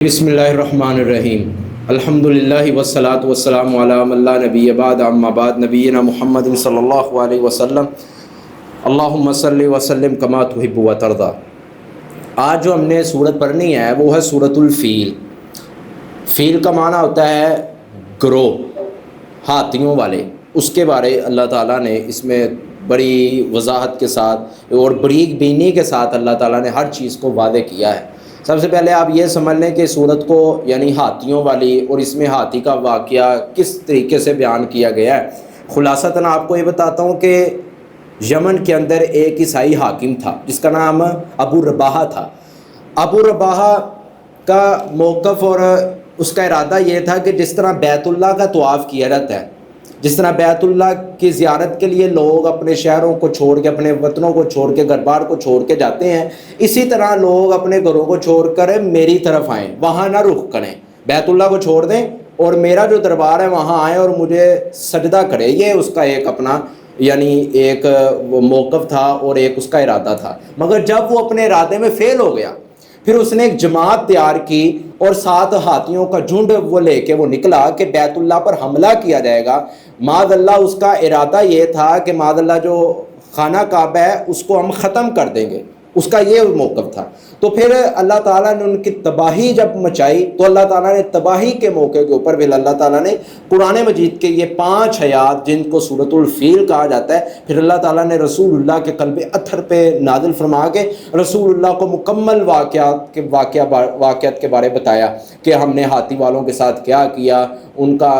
بسم اللہ الرحمن الرحیم الحمدللہ والصلاة والسلام علی من لا نبی بعد اما بعد نبینا محمد صلی اللہ علیہ وسلم اللہم صلی وسلم کما تحب و ترضی۔ آج جو ہم نے سورت پڑھنی ہے وہ ہے سورۃ الفیل۔ فیل کا معنی ہوتا ہے گروہ، ہاتھیوں والے۔ اس کے بارے اللہ تعالیٰ نے اس میں بڑی وضاحت کے ساتھ اور بریک بینی کے ساتھ اللہ تعالیٰ نے ہر چیز کو واضح کیا ہے۔ سب سے پہلے آپ یہ سمجھ لیں کہ سورت کو یعنی ہاتھیوں والی، اور اس میں ہاتھی کا واقعہ کس طریقے سے بیان کیا گیا ہے۔ خلاصتاً آپ کو یہ بتاتا ہوں کہ یمن کے اندر ایک عیسائی حاکم تھا جس کا نام ابو رباحہ تھا۔ ابو رباحہ کا موقف اور اس کا ارادہ یہ تھا کہ جس طرح بیت اللہ کا طواف کیا جاتا ہے، جس طرح بیت اللہ کی زیارت کے لیے لوگ اپنے شہروں کو چھوڑ کے، اپنے وطنوں کو چھوڑ کے، گھر بار کو چھوڑ کے جاتے ہیں، اسی طرح لوگ اپنے گھروں کو چھوڑ کر میری طرف آئیں، وہاں نہ رخ کریں، بیت اللہ کو چھوڑ دیں اور میرا جو دربار ہے وہاں آئیں اور مجھے سجدہ کریں۔ یہ اس کا ایک اپنا یعنی ایک موقف تھا اور ایک اس کا ارادہ تھا۔ مگر جب وہ اپنے ارادے میں فیل ہو گیا، پھر اس نے ایک جماعت تیار کی اور 7 ہاتھیوں کا جھنڈ وہ لے کے وہ نکلا کہ بیت اللہ پر حملہ کیا جائے گا۔ معاذ اللہ اس کا ارادہ یہ تھا کہ معاذ اللہ جو خانہ کعبہ ہے اس کو ہم ختم کر دیں گے، اس کا یہ موقف تھا۔ تو پھر اللہ تعالیٰ نے ان کی تباہی جب مچائی تو اللہ تعالیٰ نے تباہی کے موقع کے اوپر پھر اللہ تعالیٰ نے قرآن مجید کے یہ 5 آیات جن کو سورۃ الفیل کہا جاتا ہے، پھر اللہ تعالیٰ نے رسول اللہ کے قلب اطہر پہ نازل فرما کے رسول اللہ کو مکمل واقعات کے بارے بتایا کہ ہم نے ہاتھی والوں کے ساتھ کیا کیا، ان کا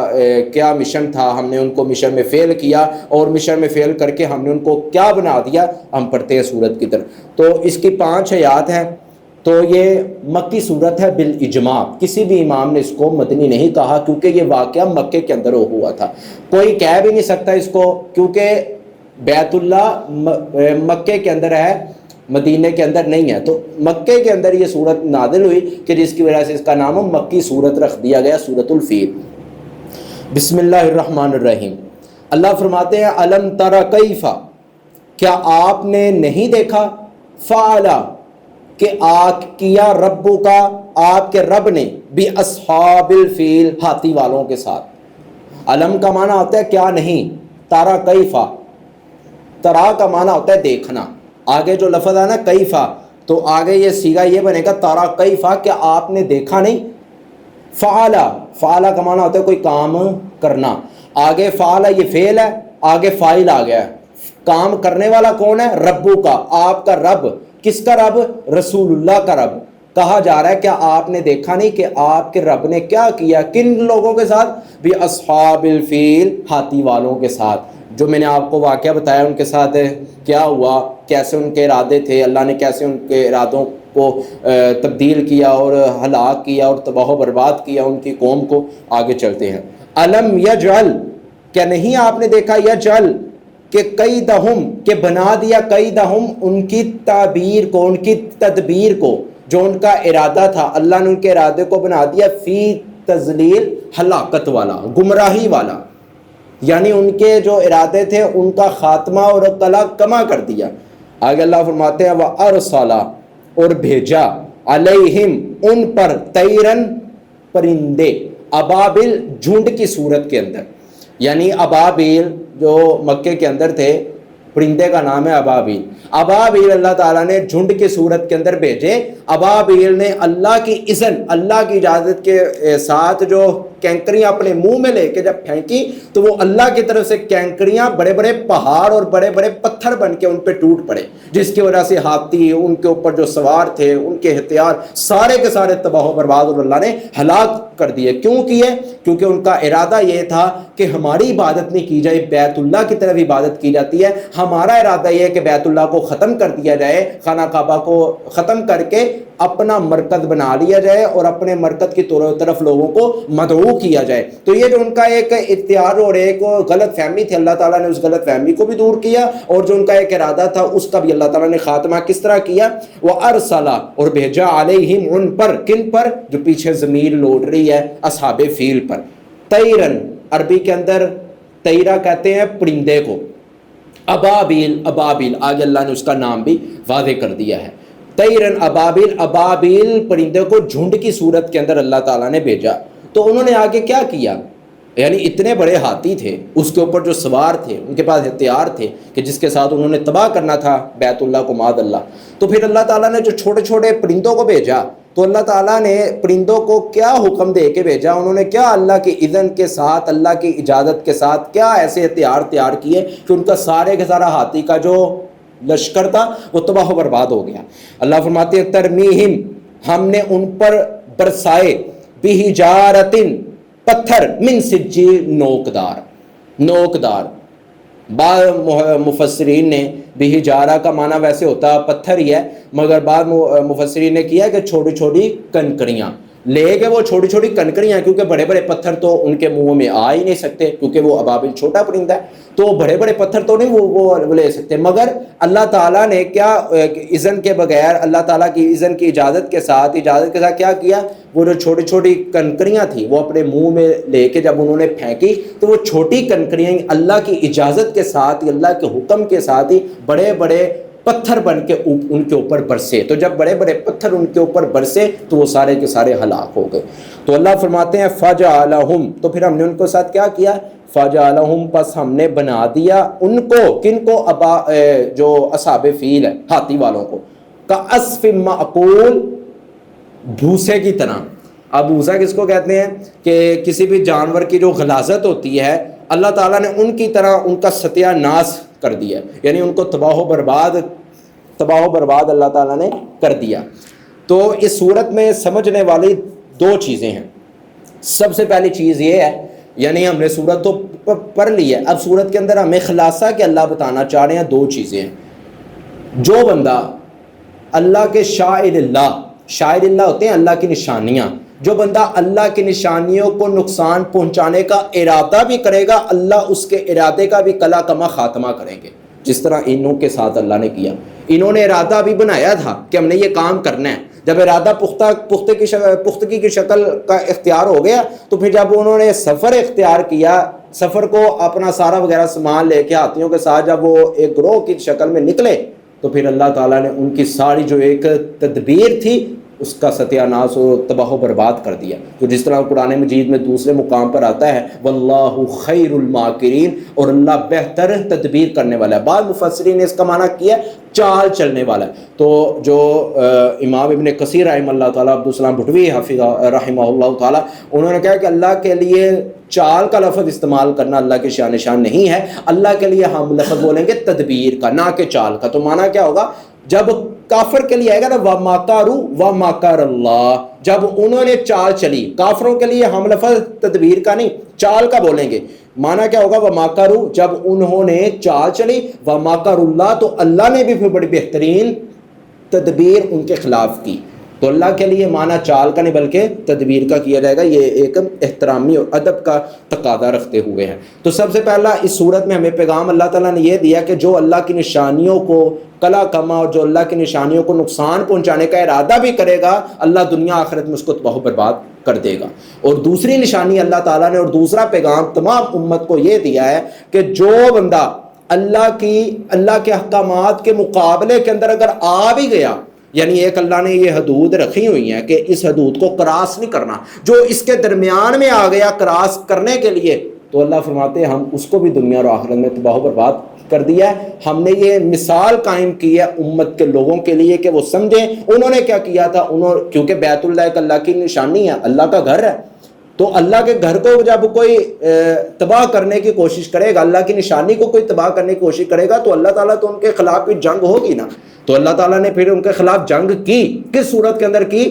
کیا مشن تھا، ہم نے ان کو مشن میں فیل کیا اور مشن میں فیل کر کے ہم نے ان کو کیا بنا دیا۔ ہم پڑھتے ہیں سورت کی طرف۔ تو اس کی 5 آیات ہیں۔ تو یہ مکی صورت ہے بالاجماع، کسی بھی امام نے اس کو مدنی نہیں کہا کیونکہ یہ واقعہ مکے کے اندر ہوا تھا۔ کوئی کہہ بھی نہیں سکتا اس کو کیونکہ بیت اللہ مکے کے اندر ہے، مدینے کے اندر نہیں ہے۔ تو مکے کے اندر یہ صورت نازل ہوئی کہ جس کی وجہ سے اس کا نام مکی صورت رکھ دیا گیا، سورۃ الفیل۔ بسم اللہ الرحمن الرحیم۔ اللہ فرماتے ہیں الم تر کیف، کیا آپ نے نہیں دیکھا، فعل کہ کیا ربو کا، آپ کے رب نے بھی اصحاب الفیل، ہاتھی والوں کے ساتھ۔ علم کا معنی ہوتا ہے کیا نہیں، تارا کیفا، ترا کا معنی ہوتا ہے دیکھنا۔ آگے جو لفظ ہے نا کیفا، تو آگے یہ صیغہ یہ بنے گا تارا کیفا، کہ آپ نے دیکھا نہیں۔ فعلا، فعلا کا معنی ہوتا ہے کوئی کام کرنا۔ آگے فعلا یہ فعل ہے، آگے فاعل آ گیا ہے۔ کام کرنے والا کون ہے؟ ربو کا، آپ کا رب۔ کس کا رب؟ رسول اللہ کا رب۔ کہا جا رہا ہے کیا آپ نے دیکھا نہیں کہ آپ کے رب نے کیا کیا، کن لوگوں کے ساتھ؟ بھی اصحاب الفیل، ہاتھی والوں کے ساتھ۔ جو میں نے آپ کو واقعہ بتایا ان کے ساتھ کیا ہوا، کیسے ان کے ارادے تھے، اللہ نے کیسے ان کے ارادوں کو تبدیل کیا اور ہلاک کیا اور تباہ و برباد کیا ان کی قوم کو۔ آگے چلتے ہیں۔ الم یجعل، کیا نہیں آپ نے دیکھا، یجعل کہ قیدہم، کہ بنا دیا، قیدہم ان کی تعبیر کو، ان کی تدبیر کو، جو ان کا ارادہ تھا اللہ نے ان کے ارادے کو بنا دیا فی تضلیل، ہلاکت والا، گمراہی والا۔ یعنی ان کے جو ارادے تھے ان کا خاتمہ اور قلع کما کر دیا۔ آگے اللہ فرماتے ہیں وَأَرْسَلَ، اور بھیجا، علیہم ان پر، طیرن پرندے، ابابل جھنڈ کی صورت کے اندر۔ یعنی ابابیل جو مکے کے اندر تھے، پرندے کا نام ہے ابابیل۔ ابابیل اللہ تعالیٰ نے جھنڈ کی صورت کے اندر بھیجے۔ ابابیل نے اللہ کی اذن، اللہ کی اجازت کے ساتھ جو کینکریاں اپنے منہ میں لے کے جب پھینکی تو وہ اللہ کی طرف سے کینکریاں بڑے بڑے پہاڑ اور بڑے بڑے پتھر بن کے ان پہ ٹوٹ پڑے، جس کی وجہ سے ہاتھی، ان کے اوپر جو سوار تھے، ان کے ہتھیار سارے کے سارے تباہ و برباد اور اللہ نے ہلاک کر دیے۔ کیوں کیے؟ کیونکہ ان کا ارادہ یہ تھا کہ ہماری عبادت نہیں کی جائے، بیت اللہ کی طرف عبادت کی جاتی ہے۔ ہمارا ارادہ یہ ہے کہ بیت اللہ کو ختم کر دیا جائے، خانہ کعبہ کو ختم کر کے اپنا مرکز بنا لیا جائے اور اپنے مرکز کی طرف لوگوں کو مدعو کیا جائے۔ تو یہ جو ان کا ایک اختیار اور ایک غلط فہمی تھی، اللہ تعالیٰ نے اس غلط فہمی کو بھی دور کیا، اور جو ان کا ایک ارادہ تھا اس کا بھی اللہ تعالیٰ نے خاتمہ کس طرح کیا؟ وَأَرْسَلَ، اور بھیجا، علیہم ان پر، کن پر؟ جو پیچھے ضمیر لوٹ رہی ہے اصحاب فیل پر۔ طیرن، عربی کے اندر طیرہ کہتے ہیں پرندے کو۔ ابابیل، ابابیل، آگے اللہ نے اس کا نام بھی واضح کر دیا ہے۔ طیرن ابابیل، ابابیل پرندے کو جھنڈ کی صورت کے اندر اللہ تعالیٰ نے بھیجا۔ تو انہوں نے آگے کیا کیا؟ یعنی اتنے بڑے ہاتھی تھے، اس کے اوپر جو سوار تھے ان کے پاس ہتھیار تھے کہ جس کے ساتھ انہوں نے تباہ کرنا تھا بیت اللہ کو معاذ اللہ۔ تو پھر اللہ تعالیٰ نے جو چھوٹے چھوٹے پرندوں کو بھیجا، تو اللہ تعالیٰ نے پرندوں کو کیا حکم دے کے بھیجا؟ انہوں نے کیا اللہ کی اذن کے ساتھ، اللہ کی اجازت کے ساتھ کیا ایسے ہتھیار تیار کیے کہ ان کا سارے کا سارا ہاتھی کا جو لشکر تھا وہ تباہ و برباد ہو گیا۔ اللہ فرماتے ہیں ترمیہم، ہم نے ان پر برسائے بحجارتن، پتھر، من سجیل، نوکدار۔ بعض مفسرین نے بحجارہ کا معنی ویسے ہوتا پتھر ہی ہے، مگر بعض مفسرین نے کیا کہ چھوٹی چھوٹی کنکریاں لے کے، وہ چھوٹی چھوٹی کنکریاں، کیونکہ بڑے بڑے پتھر تو ان کے منہ میں آ ہی نہیں سکتے کیونکہ وہ ابابل چھوٹا پرندہ ہے، تو بڑے بڑے پتھر تو نہیں وہ لے سکتے، مگر اللہ تعالیٰ نے کیا اذن کے بغیر، اللہ تعالیٰ کی اذن کی اجازت کے ساتھ کیا کیا؟ وہ جو چھوٹی چھوٹی کنکریاں تھیں وہ اپنے منہ میں لے کے جب انہوں نے پھینکی تو وہ چھوٹی کنکریاں اللہ کی اجازت کے ساتھ، اللہ کے حکم کے ساتھ ہی بڑے بڑے پتھر بن کے ان کے اوپر برسے۔ تو جب بڑے بڑے پتھر ان کے اوپر برسے تو وہ سارے کے سارے ہلاک ہو گئے۔ تو اللہ فرماتے ہیں فجعلہم، تو پھر ہم نے ان کے ساتھ کیا کیا؟ فجعلہم، پس ہم نے بنا دیا ان کو، کن کو؟ جو اصحاب فیل ہے، ہاتھی والوں کو، کعصف مأکول، بھوسے کی طرح۔ اب بھوسا کس کو کہتے ہیں؟ کہ کسی بھی جانور کی جو غلاظت ہوتی ہے اللہ تعالیٰ نے ان کی طرح ان کا ستیہ ناس کر دیا، یعنی ان کو تباہ و برباد اللہ تعالیٰ نے کر دیا۔ تو اس صورت میں سمجھنے والی دو چیزیں ہیں۔ سب سے پہلی چیز یہ ہے، یعنی ہم نے صورت تو پڑھ لی ہے، اب صورت کے اندر ہمیں خلاصہ کہ اللہ بتانا چاہ رہے ہیں دو چیزیں ہیں۔ جو بندہ اللہ کے شاعر اللہ ہوتے ہیں اللہ کی نشانیاں، جو بندہ اللہ کی نشانیوں کو نقصان پہنچانے کا ارادہ بھی کرے گا، اللہ اس کے ارادے کا بھی کلا کما خاتمہ کریں گے، جس طرح انہوں کے ساتھ اللہ نے کیا۔ انہوں نے ارادہ بھی بنایا تھا کہ ہم نے یہ کام کرنا ہے، جب ارادہ پختگی کی شکل کا اختیار ہو گیا تو پھر جب انہوں نے سفر اختیار کیا، سفر کو اپنا سارا وغیرہ سامان لے کے ہاتھیوں کے ساتھ جب وہ ایک گروہ کی شکل میں نکلے تو پھر اللہ تعالیٰ نے ان کی ساری جو ایک تدبیر تھی اس کا ستیہ ناس و تباہ و برباد کر دیا۔ تو جس طرح قرآن مجید میں دوسرے مقام پر آتا ہے واللہ خیر الماکرین، اور اللہ بہتر تدبیر کرنے والا ہے۔ بعض مفسرین نے اس کا معنی کیا چال چلنے والا ہے۔ تو جو امام ابن کثیر رحمہ اللہ تعالیٰ، عبدالسلام بھٹوی حافظ رحمہ اللہ تعالیٰ، انہوں نے کہا کہ اللہ کے لیے چال کا لفظ استعمال کرنا اللہ کے شان نشان نہیں ہے، اللہ کے لیے ہم لفظ بولیں گے تدبیر کا، نہ کہ چال کا۔ تو معنی کیا ہوگا؟ جب کافر کے لیے آئے گا نا وَمَكَرُوا وَمَكَرَ اللَّهُ، جب انہوں نے چال چلی، کافروں کے لیے ہم لفظ تدبیر کا نہیں چال کا بولیں گے۔ معنی کیا ہوگا؟ وَمَكَرُوا، جب انہوں نے چال چلی، وَمَكَرُ اللَّهُ، تو اللہ نے بھی پھر بڑی بہترین تدبیر ان کے خلاف کی۔ تو اللہ کے لیے معنی چال کا نہیں بلکہ تدبیر کا کیا جائے گا، یہ ایک احترامی اور ادب کا تقاضا رکھتے ہوئے ہیں۔ تو سب سے پہلا اس صورت میں ہمیں پیغام اللہ تعالیٰ نے یہ دیا کہ جو اللہ کی نشانیوں کو کلا کما اور جو اللہ کی نشانیوں کو نقصان پہنچانے کا ارادہ بھی کرے گا، اللہ دنیا آخرت میں اس کو تباہ و برباد کر دے گا۔ اور دوسری نشانی اللہ تعالیٰ نے اور دوسرا پیغام تمام امت کو یہ دیا ہے کہ جو بندہ اللہ کے احکامات کے مقابلے کے اندر اگر آ بھی گیا، یعنی ایک اللہ نے یہ حدود رکھی ہوئی ہیں کہ اس حدود کو کراس نہیں کرنا، جو اس کے درمیان میں آ گیا کراس کرنے کے لیے، تو اللہ فرماتے ہیں ہم اس کو بھی دنیا اور آخرت میں تباہ و برباد کر دیا ہے۔ ہم نے یہ مثال قائم کی ہے امت کے لوگوں کے لیے کہ وہ سمجھیں انہوں نے کیا کیا تھا۔ کیونکہ بیت اللہ ایک اللہ کی نشانی ہے، اللہ کا گھر ہے، تو اللہ کے گھر کو جب کوئی تباہ کرنے کی کوشش کرے گا، اللہ کی نشانی کو کوئی تباہ کرنے کی کوشش کرے گا تو اللہ تعالیٰ تو ان کے خلاف بھی جنگ ہوگی نا۔ تو اللہ تعالیٰ نے پھر ان کے خلاف جنگ کی، کس صورت کے اندر کی؟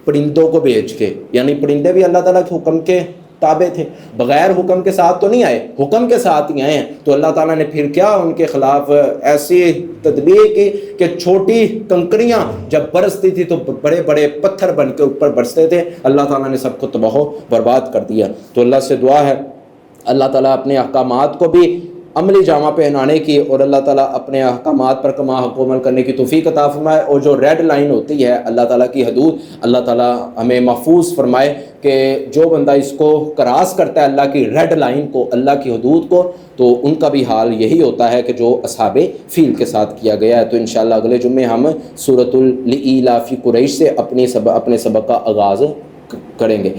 پرندوں کو بھیج کے، یعنی پرندے بھی اللہ تعالیٰ کے حکم کے تابع تھے، بغیر حکم کے ساتھ تو نہیں آئے، حکم کے ساتھ ہی آئے ہیں۔ تو اللہ تعالیٰ نے پھر کیا ان کے خلاف ایسی تدبیر کی کہ چھوٹی کنکریاں جب برستی تھی تو بڑے بڑے پتھر بن کے اوپر برستے تھے، اللہ تعالیٰ نے سب کو تباہ و برباد کر دیا۔ تو اللہ سے دعا ہے اللہ تعالیٰ اپنے احکامات کو بھی عملی جامہ پہنانے کی اور اللہ تعالیٰ اپنے احکامات پر کما حق عمل کرنے کی توفیق عطا فرمائے، اور جو ریڈ لائن ہوتی ہے اللہ تعالیٰ کی حدود، اللہ تعالیٰ ہمیں محفوظ فرمائے کہ کہ جو بندہ اس کو کراس کرتا ہے اللہ کی ریڈ لائن کو، اللہ کی حدود کو، تو ان کا بھی حال یہی ہوتا ہے کہ جو اصحاب فیل کے ساتھ کیا گیا ہے۔ تو انشاءاللہ اگلے جمعے ہم سورۃ الإیلاف قریش سے اپنے سبق کا آغاز کریں گے۔